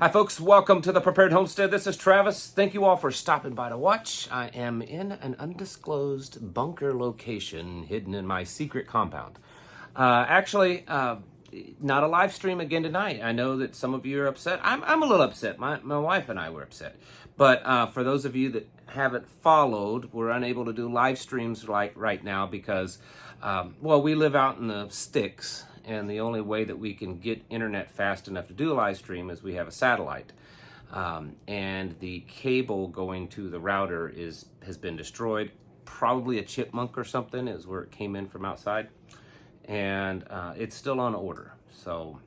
Hi folks, welcome to the Prepared Homestead. This is Travis. Thank you all for stopping by to watch. I am in an undisclosed bunker location hidden in my secret compound. Not a live stream again tonight. I know that some of you are upset. I'm a little upset. My wife and I were upset. But for those of you that haven't followed, we're unable to do live streams right now because, we live out in the sticks. And the only way that we can get internet fast enough to do a live stream is we have a satellite. And the cable going to the router has been destroyed. Probably a chipmunk or something is where it came in from outside. And it's still on order. So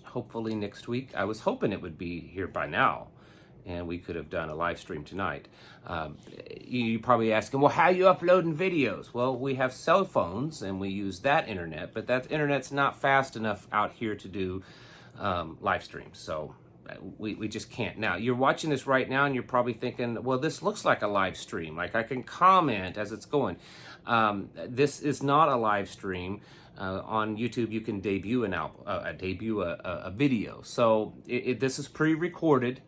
hopefully next week, I was hoping it would be here by now and we could have done a live stream tonight. You're probably asking, well, how are you uploading videos? Well, we have cell phones and we use that internet, but that internet's not fast enough out here to do live streams. So we just can't. Now, you're watching this right now and you're probably thinking, well, this looks like a live stream. Like I can comment as it's going. This is not a live stream. On YouTube, you can debut a video. So this is pre-recorded.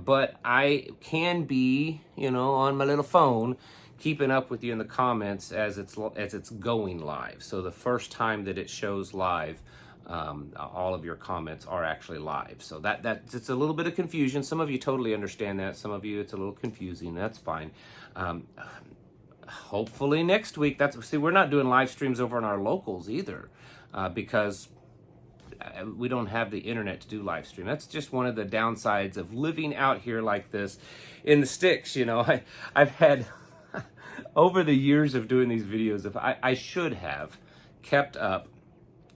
But I can be, on my little phone, keeping up with you in the comments as it's going live. So the first time that it shows live, all of your comments are actually live. So it's a little bit of confusion. Some of you totally understand that. Some of you it's a little confusing. That's fine. Hopefully next week. We're not doing live streams over on our locals either, because we don't have the internet to do live stream. That's just one of the downsides of living out here like this in the sticks. I've had over the years of doing these videos, I should have kept up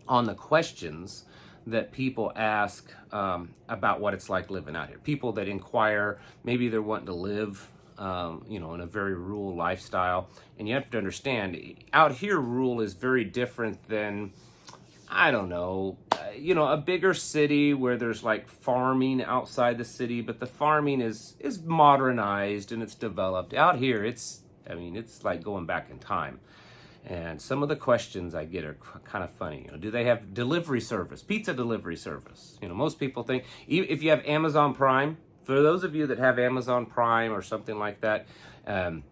on the questions that people ask about what it's like living out here. People that inquire, maybe they're wanting to live in a very rural lifestyle. And you have to understand, out here rural is very different than, I don't know, a bigger city where there's like farming outside the city, but the farming is modernized and it's developed. Out here, it's like going back in time. And some of the questions I get are kind of funny. Do they have delivery service, pizza delivery service? Most people think, if you have Amazon Prime, for those of you that have Amazon Prime or something like that, in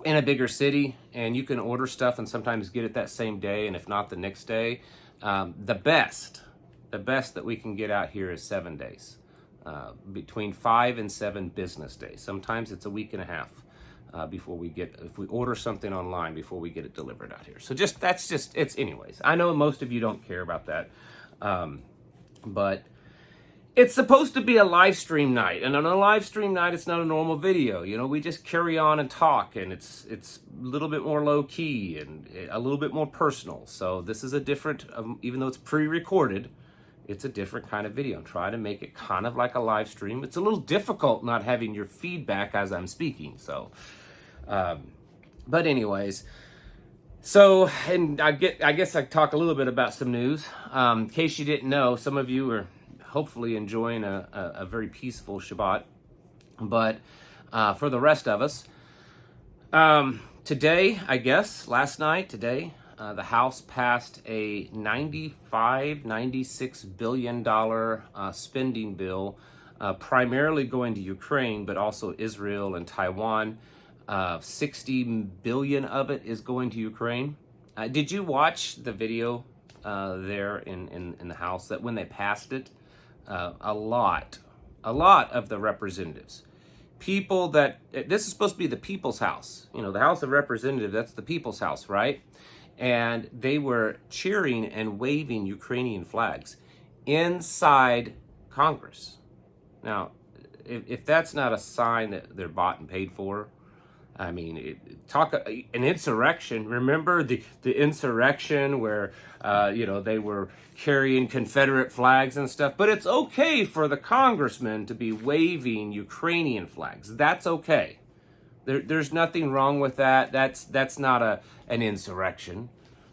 a bigger city, and you can order stuff and sometimes get it that same day, and if not the next day, the best that we can get out here is 7 days, between 5 and 7 business days. Sometimes it's a week and a half if we order something online before we get it delivered out here. So it's anyways. I know most of you don't care about that, but it's supposed to be a live stream night, and on a live stream night, it's not a normal video. We just carry on and talk, and it's a little bit more low key and a little bit more personal. So this is a different, even though it's pre-recorded, it's a different kind of video. Try to make it kind of like a live stream. It's a little difficult not having your feedback as I'm speaking. So, but anyways. So, and I guess I talk a little bit about some news. In case you didn't know, some of you are hopefully enjoying a very peaceful Shabbat. But for the rest of us, last night, the House passed a $96 billion spending bill, primarily going to Ukraine, but also Israel and Taiwan. 60 billion of it is going to Ukraine. Did you watch the video there in the House that when they passed it? A lot of the representatives, people this is supposed to be the people's house, the House of Representatives, that's the people's house, right? And they were cheering and waving Ukrainian flags inside Congress. Now, if that's not a sign that they're bought and paid for, an insurrection. Remember the insurrection where, they were carrying Confederate flags and stuff, but it's okay for the congressmen to be waving Ukrainian flags. That's okay. There's nothing wrong with that. That's not an insurrection.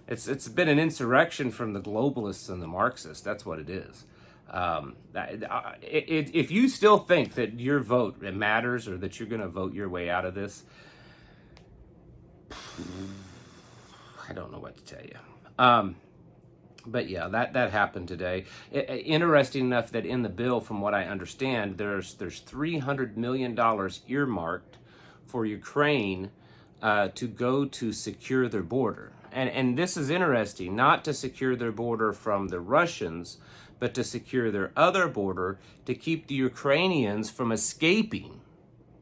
It's been an insurrection from the globalists and the Marxists. That's what it is. If you still think that your vote matters or that you're going to vote your way out of this, I don't know what to tell you. But yeah, that happened today. Interesting enough that in the bill, from what I understand, there's $300 million earmarked for Ukraine to go to secure their border. And this is interesting, not to secure their border from the Russians, but to secure their other border to keep the Ukrainians from escaping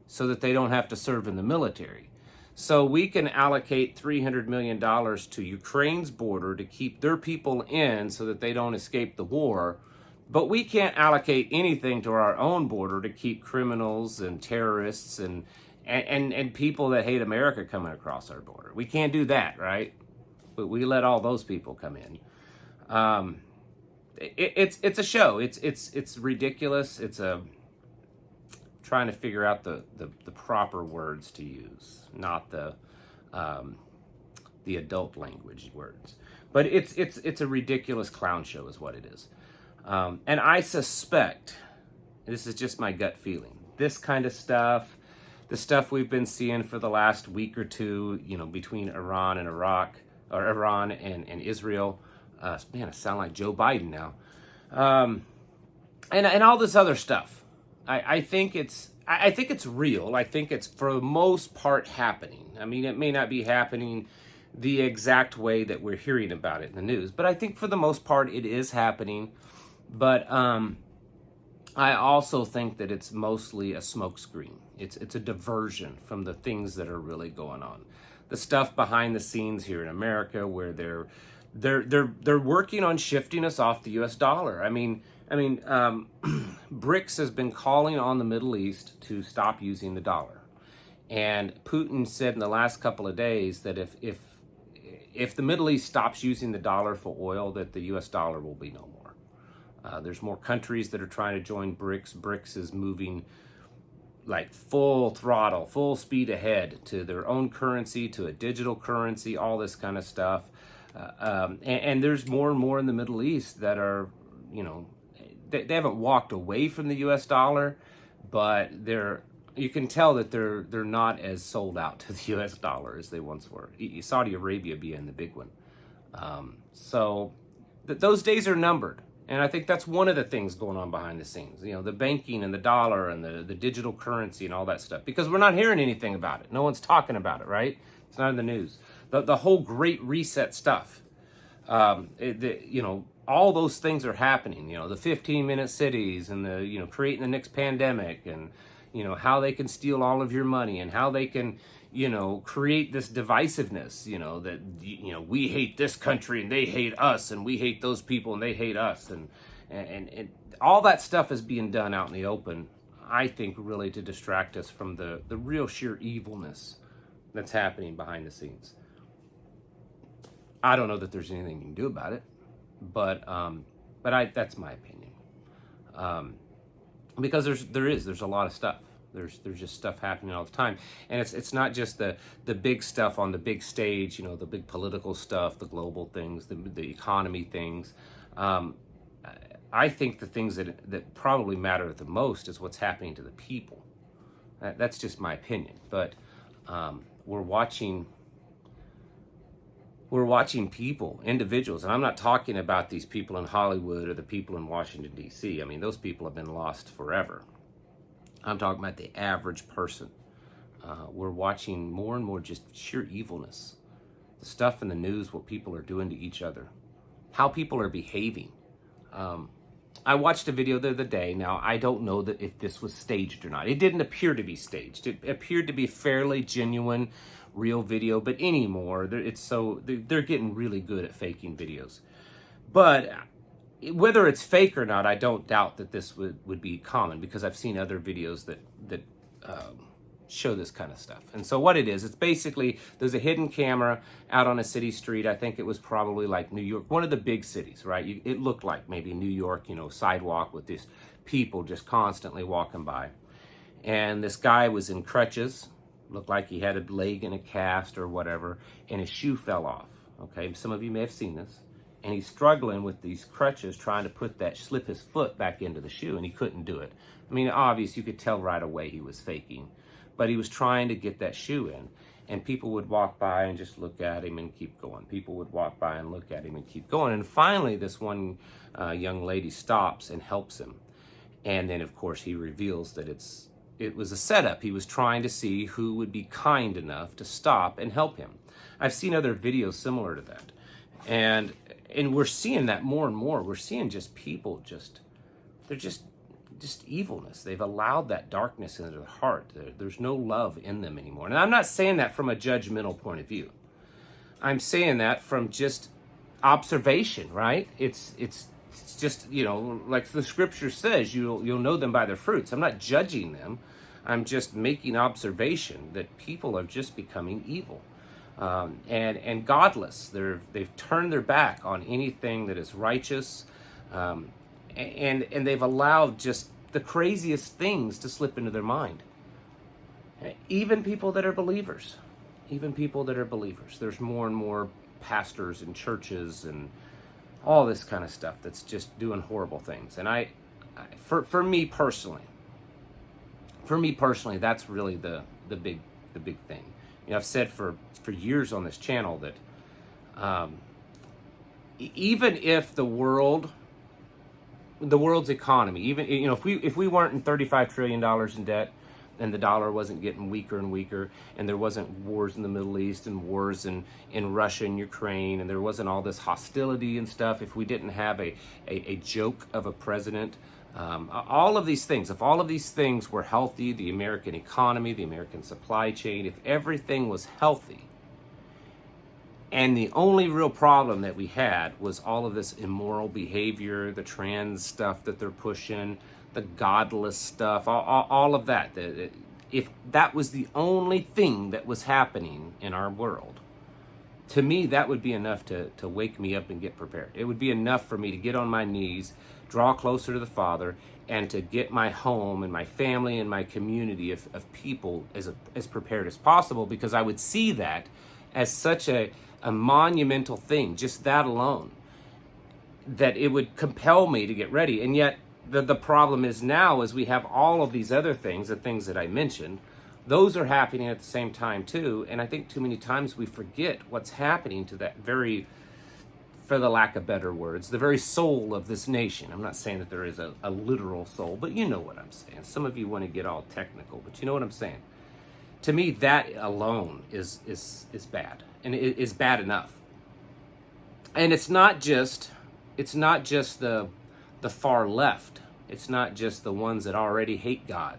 so that they don't have to serve in the military. So we can allocate $300 million to Ukraine's border to keep their people in so that they don't escape the war. But we can't allocate anything to our own border to keep criminals and terrorists and people that hate America coming across our border. We can't do that, right? But we let all those people come in. It's a show. It's ridiculous. It's a trying to figure out the proper words to use, not the adult language words. But it's a ridiculous clown show is what it is. And I suspect, this is just my gut feeling, this kind of stuff, the stuff we've been seeing for the last week or two, you know, between Iran and Iraq, or Iran and Israel, man, I sound like Joe Biden now, and all this other stuff. I think it's real. I think it's for the most part happening. I mean, it may not be happening the exact way that we're hearing about it in the news, but I think for the most part it is happening. But I also think that it's mostly a smokescreen. It's a diversion from the things that are really going on. The stuff behind the scenes here in America, where they're working on shifting us off the U.S. dollar. I mean, BRICS has been calling on the Middle East to stop using the dollar, and Putin said in the last couple of days that if the Middle East stops using the dollar for oil, that the U.S. dollar will be no more. There's more countries that are trying to join BRICS. BRICS is moving like full throttle, full speed ahead to their own currency, to a digital currency, all this kind of stuff. And there's more and more in the Middle East that are, you know, they haven't walked away from the U.S. dollar, but you can tell that they're not as sold out to the U.S. dollar as they once were. Saudi Arabia being the big one. So those days are numbered. And I think that's one of the things going on behind the scenes, you know, the banking and the dollar and the digital currency and all that stuff, because we're not hearing anything about it. No one's talking about it, right? It's not in the news. The whole Great Reset stuff, you know, all those things are happening, you know, the 15-minute cities and the, you know, creating the next pandemic, and, you know, how they can steal all of your money, and how they can, you know, create this divisiveness, you know, that, you know, we hate this country and they hate us, and we hate those people and they hate us. And all that stuff is being done out in the open, I think, really to distract us from the real sheer evilness that's happening behind the scenes. I don't know that there's anything you can do about it, but that's my opinion. Because there's a lot of stuff. There's just stuff happening all the time, and it's not just the big stuff on the big stage, you know, the big political stuff, the global things, the economy things. I think the things that probably matter the most is what's happening to the people. That's just my opinion, but we're watching people, individuals, and I'm not talking about these people in Hollywood or the people in Washington, D.C. I mean, those people have been lost forever. I'm talking about the average person. We're watching more and more just sheer evilness. The stuff in the news, what people are doing to each other, how people are behaving. I watched a video the other day. Now, I don't know that if this was staged or not. It didn't appear to be staged. It appeared to be fairly genuine, real video, but anymore, they're getting really good at faking videos. But whether it's fake or not, I don't doubt that this would be common, because I've seen other videos that show this kind of stuff. And so what it is, it's basically, there's a hidden camera out on a city street. I think it was probably like New York, one of the big cities, right? It looked like maybe New York, you know, sidewalk with these people just constantly walking by. And this guy was in crutches, looked like he had a leg in a cast or whatever, and his shoe fell off. Okay, some of you may have seen this. And he's struggling with these crutches, trying to slip his foot back into the shoe, and he couldn't do it. I mean, obvious, you could tell right away he was faking, but he was trying to get that shoe in. and people would walk by and just look at him and keep going. People would walk by and look at him and keep going. And finally, this one young lady stops and helps him. And then, of course, he reveals that it was a setup. He was trying to see who would be kind enough to stop and help him. I've seen other videos similar to that. And we're seeing that more and more. We're seeing just people they're just evilness. They've allowed that darkness into their heart. There's no love in them anymore. And I'm not saying that from a judgmental point of view. I'm saying that from just observation, right? It's just, like the scripture says, you'll know them by their fruits. I'm not judging them. I'm just making observation that people are just becoming evil and godless. They've turned their back on anything that is righteous, and they've allowed just the craziest things to slip into their mind. Even people that are believers. There's more and more pastors and churches and all this kind of stuff that's just doing horrible things. And for me personally, that's really the big thing. I've said for years on this channel that even if the world's economy, even if we weren't in $35 trillion in debt, and the dollar wasn't getting weaker and weaker, and there wasn't wars in the Middle East and wars in Russia and Ukraine, and there wasn't all this hostility and stuff, if we didn't have a joke of a president, all of these things, if all of these things were healthy, the American economy, the American supply chain, if everything was healthy, and the only real problem that we had was all of this immoral behavior, the trans stuff that they're pushing, the godless stuff, all of that. If that was the only thing that was happening in our world, to me, that would be enough to wake me up and get prepared. It would be enough for me to get on my knees, draw closer to the Father, and to get my home and my family and my community of people as prepared as possible, because I would see that as such a monumental thing, just that alone, that it would compel me to get ready. And yet, the problem is now is we have all of these other things, the things that I mentioned, those are happening at the same time too. And I think too many times we forget what's happening to that very, for the lack of better words, the very soul of this nation. I'm not saying that there is a literal soul, but you know what I'm saying. Some of you want to get all technical, but you know what I'm saying. To me, that alone is bad, and it is bad enough. And it's not just the far left. It's not just the ones that already hate God.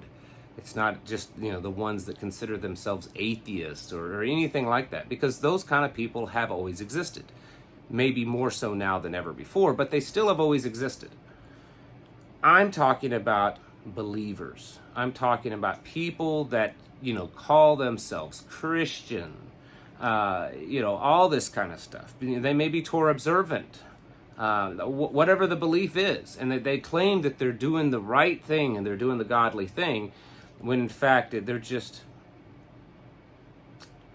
It's not just the ones that consider themselves atheists or anything like that, because those kind of people have always existed. Maybe more so now than ever before, but they still have always existed. I'm talking about believers. I'm talking about people that call themselves Christian, all this kind of stuff. They may be Torah observant, whatever the belief is, and that they claim that they're doing the right thing and they're doing the godly thing, when in fact they're just,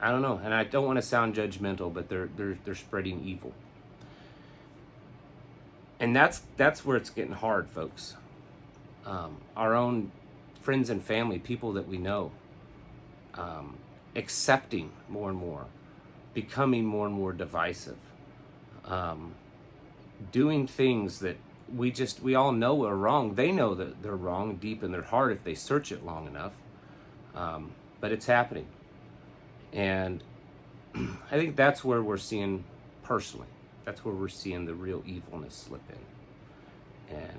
I don't know, and I don't want to sound judgmental, but they're spreading evil. And that's where it's getting hard, folks. Our own friends and family, people that we know, accepting more and more, becoming more and more divisive, doing things that we all know are wrong. They know that they're wrong deep in their heart if they search it long enough, but it's happening. And I think that's where we're seeing, personally, that's where we're seeing the real evilness slip in. And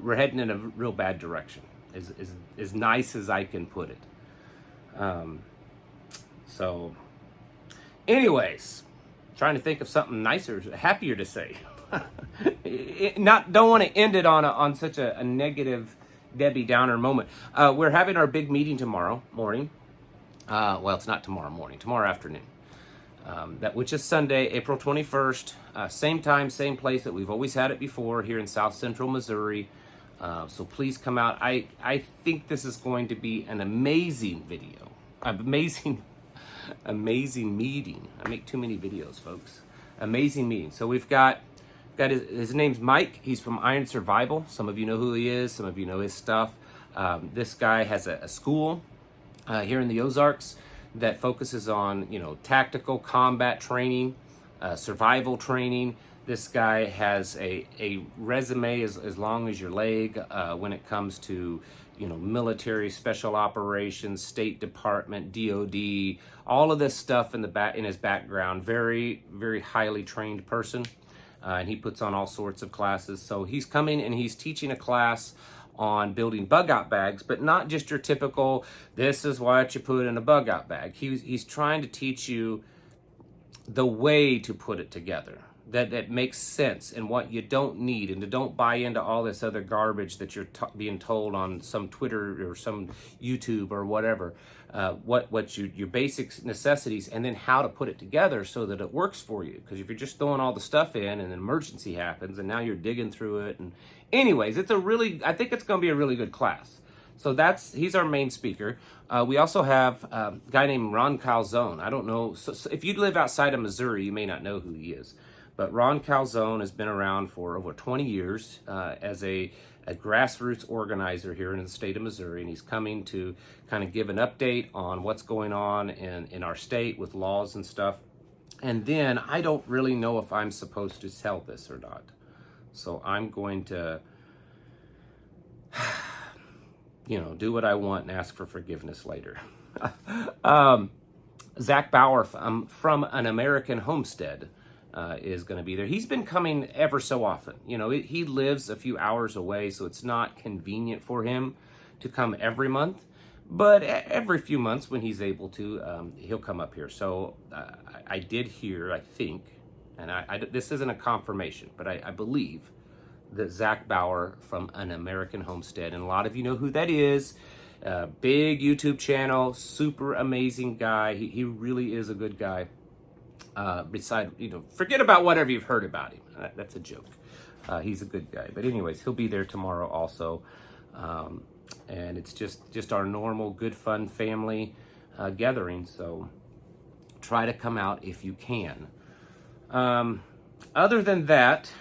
we're heading in a real bad direction, as nice as I can put it. So anyways, trying to think of something nicer, happier to say. Don't want to end it on such a negative Debbie Downer moment. We're having our big meeting tomorrow morning. Well, it's not tomorrow morning, tomorrow afternoon. Which is Sunday, April 21st. Same time, same place that we've always had it before, here in South Central Missouri. So please come out. I think this is going to be an amazing video. Amazing meeting. I make too many videos, folks. Amazing meeting. So we've got his name's Mike. He's from Iron Survival. Some of you know who he is. Some of you know his stuff. This guy has a school here in the Ozarks. that focuses on, tactical combat training, survival training. This guy has a resume as long as your leg when it comes to, military, special operations, State Department, DOD, all of this stuff in his background. Very, very highly trained person. And he puts on all sorts of classes. So he's coming and he's teaching a class on building bug out bags, but not just your typical, this is what you put in a bug out bag. He's trying to teach you the way to put it together, that makes sense and what you don't need, and to don't buy into all this other garbage that you're being told on some Twitter or some YouTube or whatever. What your basic necessities, and then how to put it together so that it works for you. Because if you're just throwing all the stuff in and an emergency happens and now you're digging through it, and anyways, I think it's going to be a really good class. So he's our main speaker. We also have a guy named Ron Calzone. I don't know, so if you live outside of Missouri, you may not know who he is. But Ron Calzone has been around for over 20 years as a grassroots organizer here in the state of Missouri, and he's coming to kind of give an update on what's going on in our state with laws and stuff. And then I don't really know if I'm supposed to tell this or not. So I'm going to, do what I want and ask for forgiveness later. Zach Bauer from An American Homestead is going to be there. He's been coming ever so often. He lives a few hours away, so it's not convenient for him to come every month. But every few months when he's able to, he'll come up here. So I did hear, I think, and this isn't a confirmation, but I believe that Zach Bauer from An American Homestead, and a lot of you know who that is, big YouTube channel, super amazing guy. He really is a good guy. Forget about whatever you've heard about him. That's a joke. He's a good guy. But anyways, he'll be there tomorrow also. And it's just our normal good fun family gathering. So try to come out if you can. Other than that,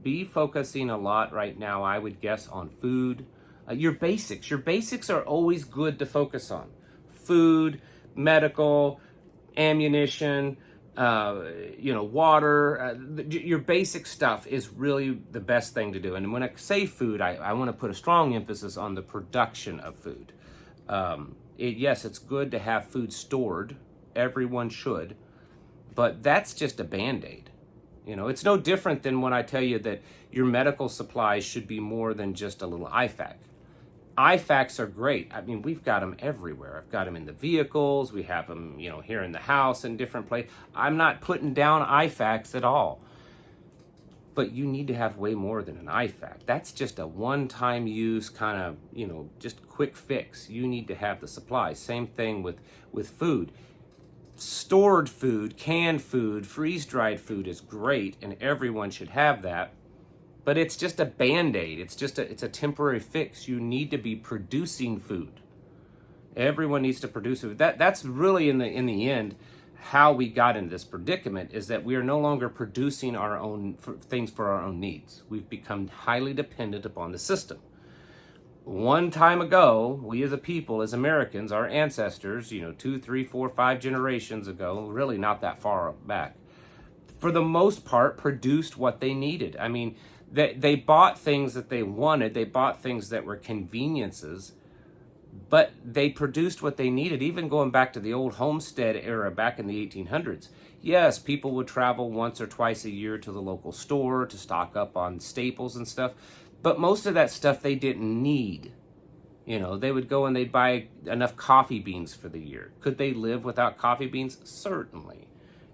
be focusing a lot right now, I would guess, on food. Your basics. Your basics are always good to focus on. Food, medical, ammunition, water. Your basic stuff is really the best thing to do. And when I say food, I want to put a strong emphasis on the production of food. Yes, it's good to have food stored. Everyone should. But that's just a Band-Aid. It's no different than when I tell you that your medical supplies should be more than just a little IFAK. IFAKs are great. I mean, we've got them everywhere. I've got them in the vehicles. We have them, here in the house in different places. I'm not putting down IFAKs at all. But you need to have way more than an IFAK. That's just a one-time use kind of, just quick fix. You need to have the supplies. Same thing with food. Stored food, canned food, freeze-dried food is great, and everyone should have that. But it's just a Band-Aid. It's a temporary fix. You need to be producing food. Everyone needs to produce food. That's really in the end how we got into this predicament, is that we are no longer producing our own things for our own needs. We've become highly dependent upon the system. One time ago, we as a people, as Americans, our ancestors, 2, 3, 4, 5 generations ago, really not that far back, for the most part, produced what they needed. I mean, they bought things that they wanted. They bought things that were conveniences, but they produced what they needed, even going back to the old homestead era back in the 1800s. Yes, people would travel once or twice a year to the local store to stock up on staples and stuff, but most of that stuff they didn't need. They would go and they'd buy enough coffee beans for the year. Could they live without coffee beans? Certainly.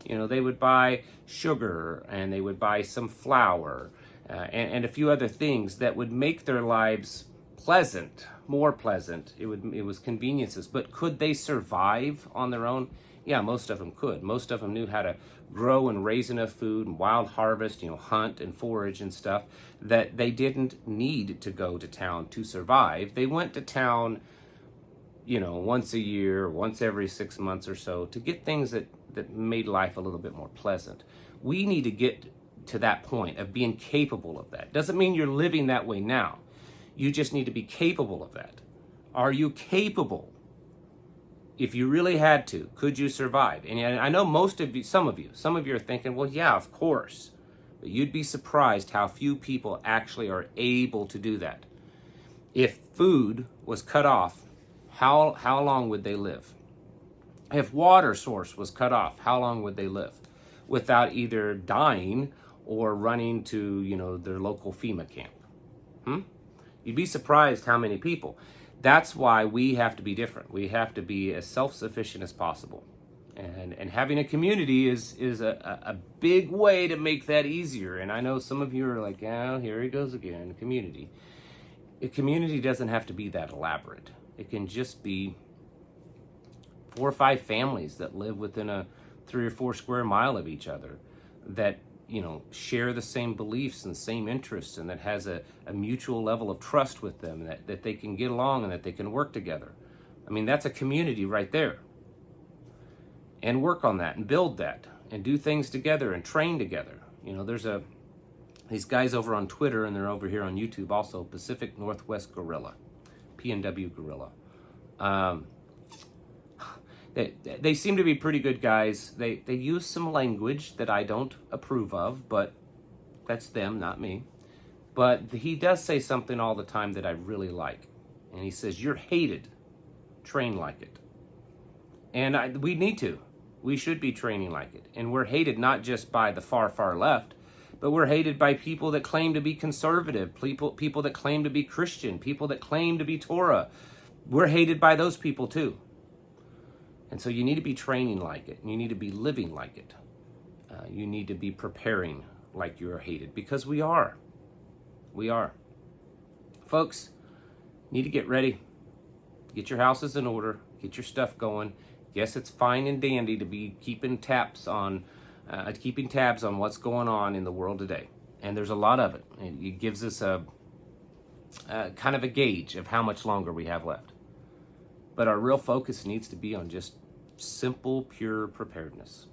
They would buy sugar, and they would buy some flour, and a few other things that would make their lives pleasant, more pleasant. It was conveniences. But could they survive on their own? Yeah, most of them could. Most of them knew how to grow and raise enough food and wild harvest, hunt and forage and stuff, that they didn't need to go to town to survive. They went to town, once a year, once every 6 months or so, to get things that made life a little bit more pleasant. We need to get to that point of being capable of that. Doesn't mean you're living that way now. You just need to be capable of that. Are you capable If you really had to, could you survive? And I know most of you, some of you are thinking, well, yeah, of course. But you'd be surprised how few people actually are able to do that. If food was cut off, how long would they live? If water source was cut off, how long would they live? Without either dying or running to, their local FEMA camp. You'd be surprised how many people. That's why we have to be different. We have to be as self-sufficient as possible. And having a community is a big way to make that easier. And I know some of you are like, oh, here he goes again, community. A community doesn't have to be that elaborate. It can just be 4 or 5 families that live within a 3 or 4 square mile of each other that share the same beliefs and same interests, and that has a mutual level of trust with them, that they can get along and that they can work together. I mean, that's a community right there. And work on that and build that and do things together and train together. There's these guys over on Twitter, and they're over here on YouTube also, Pacific Northwest Gorilla, PNW Gorilla. They seem to be pretty good guys. They use some language that I don't approve of, but that's them, not me. But he does say something all the time that I really like. And he says, you're hated, train like it. And we need to. We should be training like it. And we're hated not just by the far, far left, but we're hated by people that claim to be conservative, people that claim to be Christian, people that claim to be Torah. We're hated by those people too. And so you need to be training like it. You need to be living like it. You need to be preparing like you are hated, because we are. We are. Folks, you need to get ready. Get your houses in order. Get your stuff going. Yes, it's fine and dandy to be keeping tabs on what's going on in the world today. And there's a lot of it. It gives us a kind of a gauge of how much longer we have left. But our real focus needs to be on just simple, pure preparedness.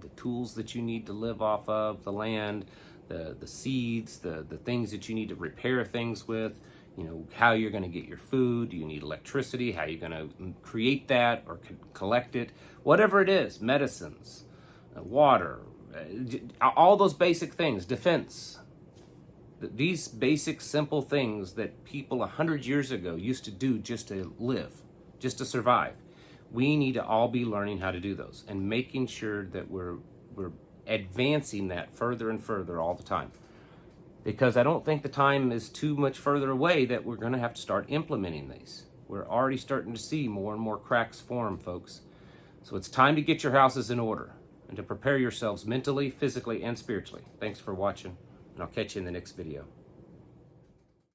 The tools that you need to live off of, the land, the seeds, the things that you need to repair things with, how you're going to get your food, do you need electricity, how you're going to create that or collect it, whatever it is, medicines, water, all those basic things, defense. These basic, simple things that people 100 years ago used to do just to live, just to survive. We need to all be learning how to do those and making sure that we're advancing that further and further all the time. Because I don't think the time is too much further away that we're going to have to start implementing these. We're already starting to see more and more cracks form, folks. So it's time to get your houses in order and to prepare yourselves mentally, physically, and spiritually. Thanks for watching, and I'll catch you in the next video.